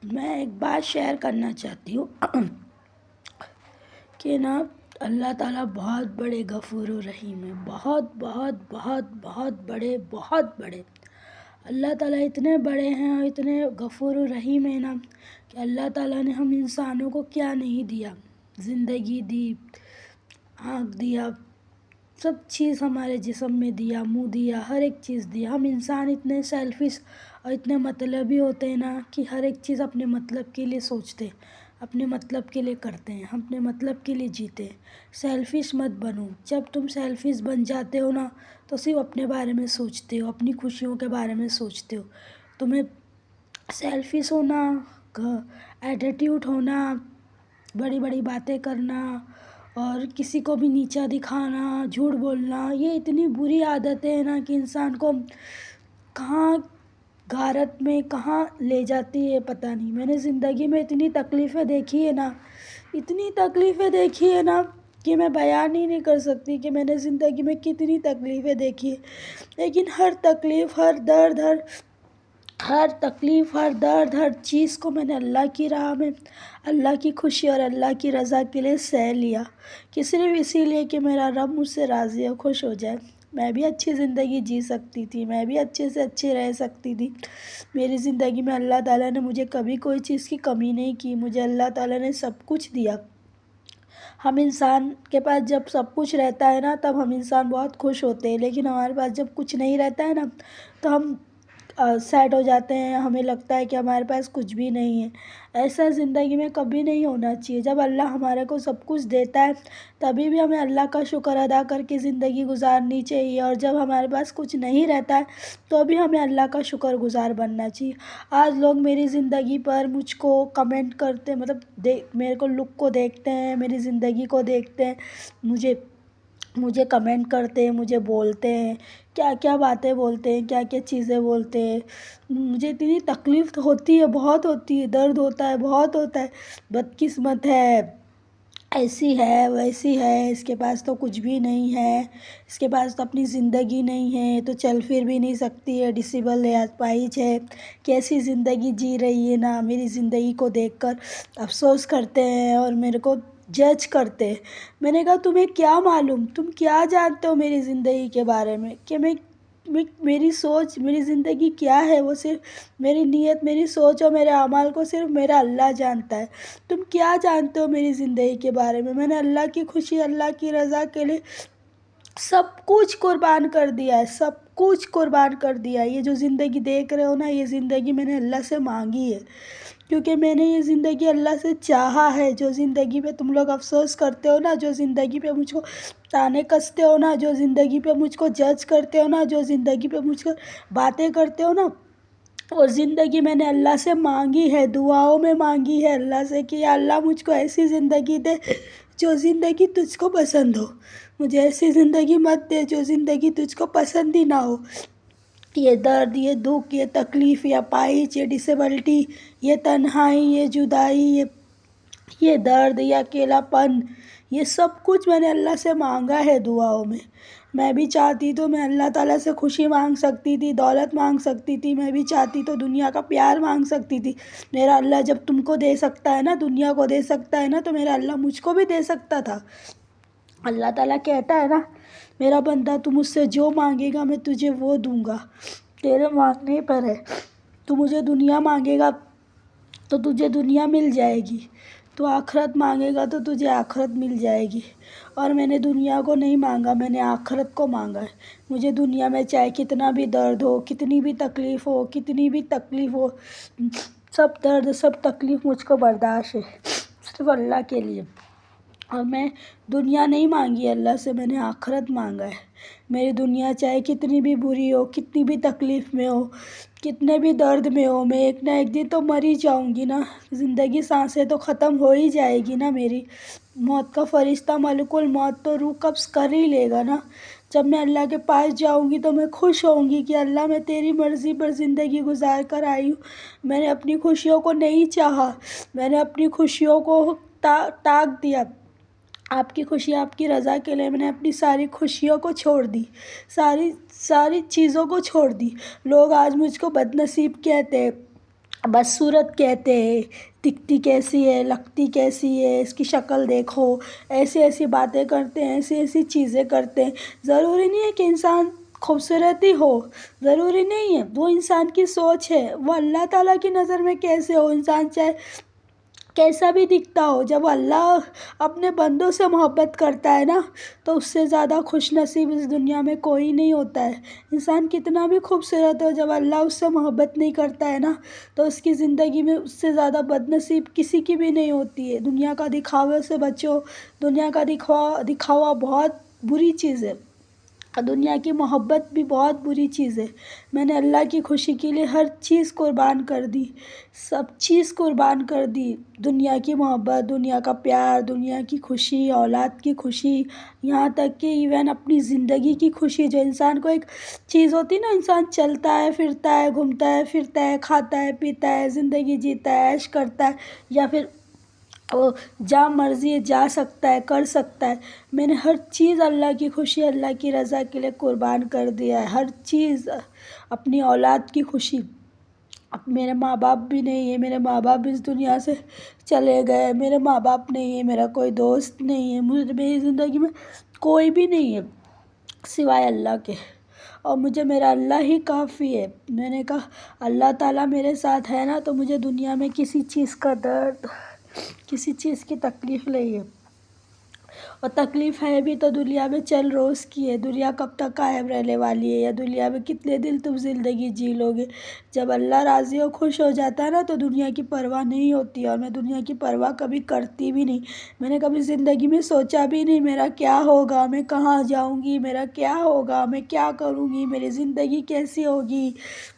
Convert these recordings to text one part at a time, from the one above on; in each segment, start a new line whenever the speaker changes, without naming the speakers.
میں ایک بات شیئر کرنا چاہتی ہوں کہ نا اللہ تعالیٰ بہت بڑے غفور و رحیم ہیں، بہت بہت بہت بہت بڑے، بہت بڑے۔ اللہ تعالیٰ اتنے بڑے ہیں اور اتنے غفور و رحیم ہیں نا کہ اللہ تعالیٰ نے ہم انسانوں کو کیا نہیں دیا، زندگی دی، آنکھ دیا، سب چیز ہمارے جسم میں دیا، منہ دیا، ہر ایک چیز دیا۔ ہم انسان اتنے سیلفش اور اتنے مطلبی ہوتے ہیں نا کہ ہر ایک چیز اپنے مطلب کے لیے سوچتے، اپنے مطلب کے لیے کرتے ہیں، ہم اپنے مطلب کے لیے جیتے ہیں۔ سیلفش مت بنو، جب تم سیلفش بن جاتے ہو نا تو صرف اپنے بارے میں سوچتے ہو، اپنی خوشیوں کے بارے میں سوچتے ہو۔ تمہیں سیلفش ہونا، ایٹیٹیوڈ ہونا، بڑی بڑی باتیں کرنا اور کسی کو بھی نیچا دکھانا، جھوٹ بولنا، یہ اتنی بری عادتیں ہیں نا کہ انسان کو کہاں غارت میں کہاں لے جاتی ہے پتہ نہیں۔ میں نے زندگی میں اتنی تکلیفیں دیکھی ہے نا، اتنی تکلیفیں دیکھی ہے نا کہ میں بیان ہی نہیں کر سکتی کہ میں نے زندگی میں کتنی تکلیفیں دیکھی ہے۔ لیکن ہر تکلیف، ہر درد، ہر تکلیف، ہر درد، ہر چیز کو میں نے اللہ کی راہ میں، اللہ کی خوشی اور اللہ کی رضا کے لیے سہ لیا، کہ صرف اسی لیے کہ میرا رب مجھ سے راضی اور خوش ہو جائے۔ میں بھی اچھی زندگی جی سکتی تھی، میں بھی اچھے سے اچھے رہ سکتی تھی۔ میری زندگی میں اللہ تعالیٰ نے مجھے کبھی کوئی چیز کی کمی نہیں کی، مجھے اللہ تعالیٰ نے سب کچھ دیا۔ ہم انسان کے پاس جب سب کچھ رہتا ہے نا تب ہم انسان بہت خوش ہوتے ہیں، لیکن ہمارے پاس جب کچھ نہیں رہتا ہے نا تو ہم سیڈ ہو جاتے ہیں، ہمیں لگتا ہے کہ ہمارے پاس کچھ بھی نہیں ہے۔ ایسا زندگی میں کبھی نہیں ہونا چاہیے۔ جب اللہ ہمارے کو سب کچھ دیتا ہے تبھی بھی ہمیں اللہ کا شکر ادا کر کے زندگی گزارنی چاہیے، اور جب ہمارے پاس کچھ نہیں رہتا ہے تو بھی ہمیں اللہ کا شکر گزار بننا چاہیے۔ آج لوگ میری زندگی پر مجھ کو کمنٹ کرتے، مطلب میرے کو لک کو دیکھتے ہیں، میری زندگی کو دیکھتے ہیں، مجھے کمنٹ کرتے ہیں، مجھے بولتے ہیں، کیا کیا باتیں بولتے ہیں، کیا کیا چیزیں بولتے ہیں۔ مجھے اتنی تکلیف ہوتی ہے، بہت ہوتی ہے، درد ہوتا ہے، بہت ہوتا ہے۔ بدقسمت ہے، ایسی ہے، ویسی ہے، اس کے پاس تو کچھ بھی نہیں ہے، اس کے پاس تو اپنی زندگی نہیں ہے، تو چل پھر بھی نہیں سکتی ہے، ڈسیبل ہے، اپاہج ہے، کیسی زندگی جی رہی ہے نا۔ میری زندگی کو دیکھ کر افسوس کرتے ہیں اور میرے کو جج کرتے ہیں۔ میں نے کہا تمہیں کیا معلوم، تم کیا جانتے ہو میری زندگی کے بارے میں، کہ میری سوچ، میری زندگی کیا ہے، وہ صرف میری نیت، میری سوچ اور میرے اعمال کو صرف میرا اللہ جانتا ہے۔ تم کیا جانتے ہو میری زندگی کے بارے میں؟ میں نے اللہ کی خوشی، اللہ کی رضا کے لیے سب کچھ قربان کر دیا ہے، سب کچھ قربان کر دیا ہے۔ یہ جو زندگی دیکھ رہے ہو نا، یہ زندگی میں نے اللہ سے مانگی ہے، کیونکہ میں نے یہ زندگی اللہ سے چاہا ہے۔ جو زندگی پہ تم لوگ افسوس کرتے ہو نا، جو زندگی پہ مجھ کو تانے کستے ہو نا، جو زندگی پہ مجھ کو جج کرتے ہو نا، جو زندگی پہ مجھ کو باتیں کرتے ہو نا، اور زندگی میں نے اللہ سے مانگی ہے، دعاؤں میں مانگی ہے اللہ سے کہ یا اللہ مجھ کو ایسی زندگی دے جو زندگی تجھ کو پسند ہو، مجھے ایسی زندگی مت دے جو زندگی تجھ کو پسند ہی نہ ہو۔ یہ درد، یہ دکھ، یہ تکلیف، یہ اپاہج، یہ ڈسیبلٹی، یہ تنہائی، یہ جدائی، یہ درد، یہ اکیلا پن، یہ سب کچھ میں نے اللہ سے مانگا ہے دعاؤں میں۔ میں بھی چاہتی تو میں اللہ تعالیٰ سے خوشی مانگ سکتی تھی، دولت مانگ سکتی تھی، میں بھی چاہتی تو دنیا کا پیار مانگ سکتی تھی۔ میرا اللہ جب تم کو دے سکتا ہے نا، دنیا کو دے سکتا ہے نا، تو میرا اللہ مجھ کو بھی دے سکتا تھا۔ اللہ تعالیٰ کہتا ہے نا، میرا بندہ تو مجھ سے جو مانگے گا میں تجھے وہ دوں گا، تیرے مانگنے پر ہے۔ تو مجھے دنیا مانگے گا تو تجھے دنیا مل جائے گی، تو آخرت مانگے گا تو تجھے آخرت مل جائے گی۔ اور میں نے دنیا کو نہیں مانگا، میں نے آخرت کو مانگا ہے۔ مجھے دنیا میں چاہے کتنا بھی درد ہو، کتنی بھی تکلیف ہو، کتنی بھی تکلیف ہو، سب درد، سب تکلیف مجھ کو برداشت ہے، صرف اللہ کے لیے۔ اور میں دنیا نہیں مانگی اللہ سے، میں نے آخرت مانگا ہے۔ میری دنیا چاہے کتنی بھی بری ہو، کتنی بھی تکلیف میں ہو، کتنے بھی درد میں ہو، میں ایک نہ ایک دن تو مر ہی جاؤں گی نا۔ زندگی سانسیں تو ختم ہو ہی جائے گی نا میری۔ موت کا فرشتہ ملک الموت تو روح قبض کر ہی لے گا نا۔ جب میں اللہ کے پاس جاؤں گی تو میں خوش ہوں گی کہ اللہ میں تیری مرضی پر زندگی گزار کر آئی ہوں۔ میں نے اپنی خوشیوں کو نہیں چاہا، میں نے اپنی خوشیوں کو تاگ دیا۔ آپ کی خوشی، آپ کی رضا کے لیے میں نے اپنی ساری خوشیوں کو چھوڑ دی، ساری چیزوں کو چھوڑ دی۔ لوگ آج مجھ کو بد نصیب کہتے ہیں، بس صورت کہتے ہیں، دکھتی کیسی ہے، لگتی کیسی ہے، اس کی شکل دیکھو، ایسی ایسی باتیں کرتے ہیں، ایسی ایسی چیزیں کرتے ہیں۔ ضروری نہیں ہے کہ انسان خوبصورت ہی ہو، ضروری نہیں ہے، وہ انسان کی سوچ ہے، وہ اللہ تعالیٰ کی نظر میں کیسے ہو انسان، چاہے کیسا بھی دکھتا ہو، جب اللہ اپنے بندوں سے محبت کرتا ہے نا تو اس سے زیادہ خوش نصیب اس دنیا میں کوئی نہیں ہوتا ہے۔ انسان کتنا بھی خوبصورت ہو، جب اللہ اس سے محبت نہیں کرتا ہے نا تو اس کی زندگی میں اس سے زیادہ بد نصیب کسی کی بھی نہیں ہوتی ہے۔ دنیا کا دکھاوے سے بچو، دنیا کا دکھاوا بہت بری چیز ہے، دنیا کی محبت بھی بہت بری چیز ہے۔ میں نے اللہ کی خوشی کے لیے ہر چیز قربان کر دی، سب چیز قربان کر دی، دنیا کی محبت، دنیا کا پیار، دنیا کی خوشی، اولاد کی خوشی، یہاں تک کہ ایون اپنی زندگی کی خوشی، جو انسان کو ایک چیز ہوتی ہے نا، انسان چلتا ہے پھرتا ہے، گھومتا ہے پھرتا ہے، کھاتا ہے پیتا ہے، زندگی جیتا ہے، عیش کرتا ہے، یا پھر وہ جہاں مرضی جا سکتا ہے، کر سکتا ہے۔ میں نے ہر چیز اللہ کی خوشی، اللہ کی رضا کے لیے قربان کر دیا ہے، ہر چیز، اپنی اولاد کی خوشی۔ اب میرے ماں باپ بھی نہیں ہے، میرے ماں باپ اس دنیا سے چلے گئے، میرے ماں باپ نہیں ہے، میرا کوئی دوست نہیں ہے، میری زندگی میں کوئی بھی نہیں ہے سوائے اللہ کے، اور مجھے میرا اللہ ہی کافی ہے۔ میں نے کہا اللہ تعالیٰ میرے ساتھ ہے نا تو مجھے دنیا میں کسی چیز کا درد، کسی چیز کی تکلیف نہیں ہے، اور تکلیف ہے بھی تو دنیا میں چل روز کی ہے، دنیا کب تک قائم رہنے والی ہے، یا دنیا میں کتنے دن تم زندگی جی لو گے۔ جب اللہ راضی و خوش ہو جاتا ہے نا تو دنیا کی پرواہ نہیں ہوتی، اور میں دنیا کی پرواہ کبھی کرتی بھی نہیں۔ میں نے کبھی زندگی میں سوچا بھی نہیں میرا کیا ہوگا، میں کہاں جاؤں گی، میرا کیا ہوگا، میں کیا کروں گی، میری زندگی کیسی ہوگی،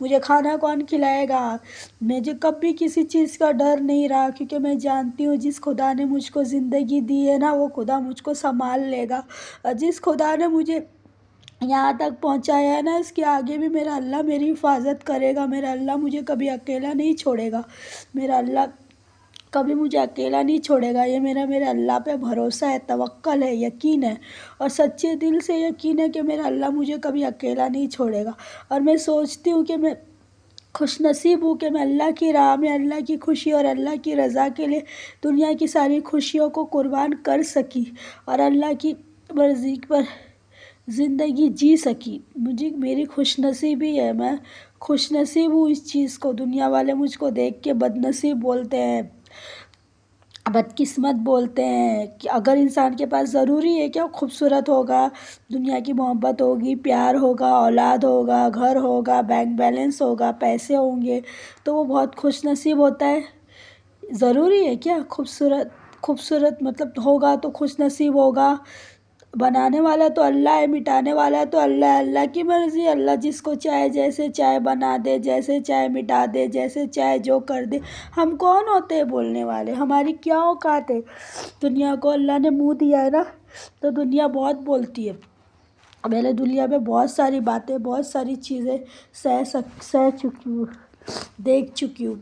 مجھے کھانا کون کھلائے گا۔ مجھے کبھی کسی چیز کا ڈر نہیں رہا، کیونکہ میں جانتی ہوں جس خدا نے مجھ کو زندگی دی ہے نا وہ خدا مجھ کو سنبھال لے گا، اور جس خدا نے مجھے یہاں تک پہنچایا ہے نا اس کے آگے بھی میرا اللہ میری حفاظت کرے گا، میرا اللہ مجھے کبھی اکیلا نہیں چھوڑے گا، میرا اللہ کبھی مجھے اکیلا نہیں چھوڑے گا۔ یہ میرے اللہ پہ بھروسہ ہے، توکل ہے، یقین ہے، اور سچے دل سے یقین ہے کہ میرا اللہ مجھے کبھی اکیلا نہیں چھوڑے گا۔ اور میں سوچتی ہوں کہ میں خوش نصیب ہوں کہ میں اللہ کی راہ میں، اللہ کی خوشی اور اللہ کی رضا کے لیے دنیا کی ساری خوشیوں کو قربان کر سکی، اور اللہ کی مرضی پر زندگی جی سکی۔ میری خوش نصیبی ہے، میں خوش نصیب ہوں اس چیز کو۔ دنیا والے مجھ کو دیکھ کے بد نصیب بولتے ہیں، بدقسمت بولتے ہیں، کہ اگر انسان کے پاس ضروری ہے کہ وہ خوبصورت ہوگا، دنیا کی محبت ہوگی، پیار ہوگا، اولاد ہوگا، گھر ہوگا، بینک بیلنس ہوگا، پیسے ہوں گے تو وہ بہت خوش نصیب ہوتا ہے؟ ضروری ہے کیا خوبصورت مطلب ہوگا تو خوش نصیب ہوگا؟ بنانے والا تو اللہ ہے، مٹانے والا تو اللہ ہے، اللہ کی مرضی، اللہ جس کو چاہے جیسے چاہے بنا دے، جیسے چاہے مٹا دے، جیسے چاہے جو کر دے۔ ہم کون ہوتے ہیں بولنے والے؟ ہماری کیا اوقات ہے؟ دنیا کو اللہ نے منہ دیا ہے نا تو دنیا بہت بولتی ہے۔ میں نے دنیا میں بہت ساری باتیں، بہت ساری چیزیں سہ چکی ہوں، دیکھ چکی ہوں،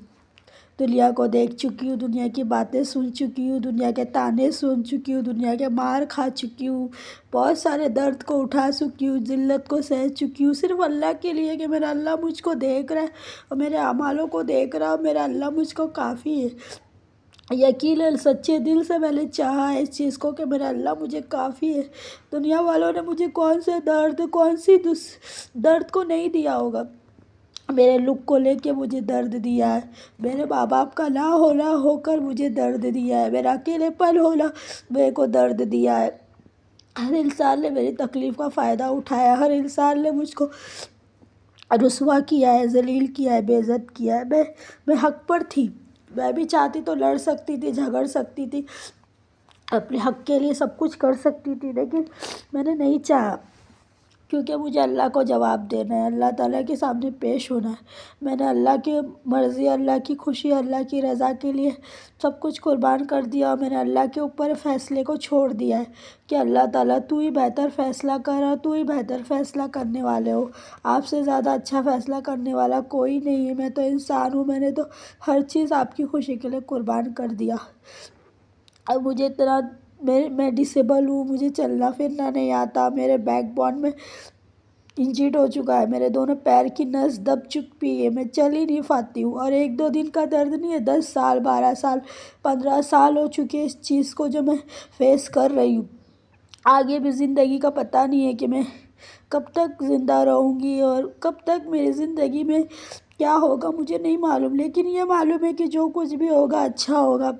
دنیا کو دیکھ چکی ہوں، دنیا کی باتیں سن چکی ہوں، دنیا کے طعنے سن چکی ہوں، دنیا کے مار کھا چکی ہوں، بہت سارے درد کو اٹھا چکی ہوں، ذلت کو سہ چکی ہوں، صرف اللہ کے لیے کہ میرا اللہ مجھ کو دیکھ رہا ہے اور میرے اعمالوں کو دیکھ رہا ہے، اور میرا اللہ مجھ کو کافی ہے۔ یقیناً سچے دل سے میں نے چاہا ہے اس چیز کو کہ میرا اللہ مجھے کافی ہے۔ دنیا والوں نے مجھے کون سے کون سی درد کو نہیں دیا ہوگا، میرے لک کو لے کے مجھے درد دیا ہے، میرے ماں باپ کا نہ ہونا ہو کر مجھے درد دیا ہے، میرا اکیلے پن ہونا میرے کو درد دیا ہے۔ ہر انسان نے میری تکلیف کا فائدہ اٹھایا، ہر انسان نے مجھ کو رسوا کیا ہے، ذلیل کیا ہے، بے عزت کیا ہے۔ میں حق پر تھی، میں بھی چاہتی تو لڑ سکتی تھی، جھگڑ سکتی تھی، اپنے حق کے لیے سب کچھ کر سکتی تھی، لیکن میں نے نہیں چاہا، کیونکہ مجھے اللہ کو جواب دینا ہے، اللہ تعالیٰ کے سامنے پیش ہونا ہے۔ میں نے اللہ کی مرضی، اللہ کی خوشی، اللہ کی رضا کے لیے سب کچھ قربان کر دیا، اور میں نے اللہ کے اوپر فیصلے کو چھوڑ دیا ہے کہ اللہ تعالیٰ تو ہی بہتر فیصلہ کر، اور تو ہی بہتر فیصلہ کرنے والے ہو، آپ سے زیادہ اچھا فیصلہ کرنے والا کوئی نہیں ہے۔ میں تو انسان ہوں، میں نے تو ہر چیز آپ کی خوشی کے لیے قربان کر دیا۔ اب مجھے اتنا میں ڈسیبل ہوں، مجھے چلنا پھرنا نہیں آتا، میرے بیک بون میں انجیڈ ہو چکا ہے، میرے دونوں پیر کی نس دب چکی ہے، میں چل ہی نہیں پاتی ہوں، اور 1-2 دن کا درد نہیں ہے، 10 سال 12 سال 15 سال ہو چکے اس چیز کو جو میں فیس کر رہی ہوں۔ آگے بھی زندگی کا پتہ نہیں ہے کہ میں کب تک زندہ رہوں گی اور کب تک میری زندگی میں کیا ہوگا مجھے نہیں معلوم، لیکن یہ معلوم ہے کہ جو کچھ بھی ہوگا اچھا ہوگا،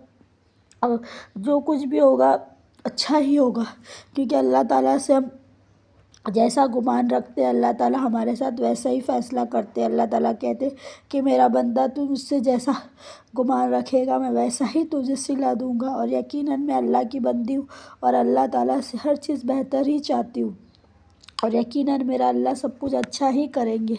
اور جو کچھ بھی ہوگا اچھا ہی ہوگا، کیونکہ اللہ تعالیٰ سے ہم جیسا گمان رکھتے ہیں اللہ تعالیٰ ہمارے ساتھ ویسا ہی فیصلہ کرتے ہیں۔ اللہ تعالیٰ کہتے کہ میرا بندہ تو مجھ سے جیسا گمان رکھے گا میں ویسا ہی تجھے صلہ دوں گا، اور یقیناً میں اللہ کی بندی ہوں اور اللہ تعالیٰ سے ہر چیز بہتر ہی چاہتی ہوں، اور یقیناً میرا اللہ سب کچھ اچھا ہی کریں گے۔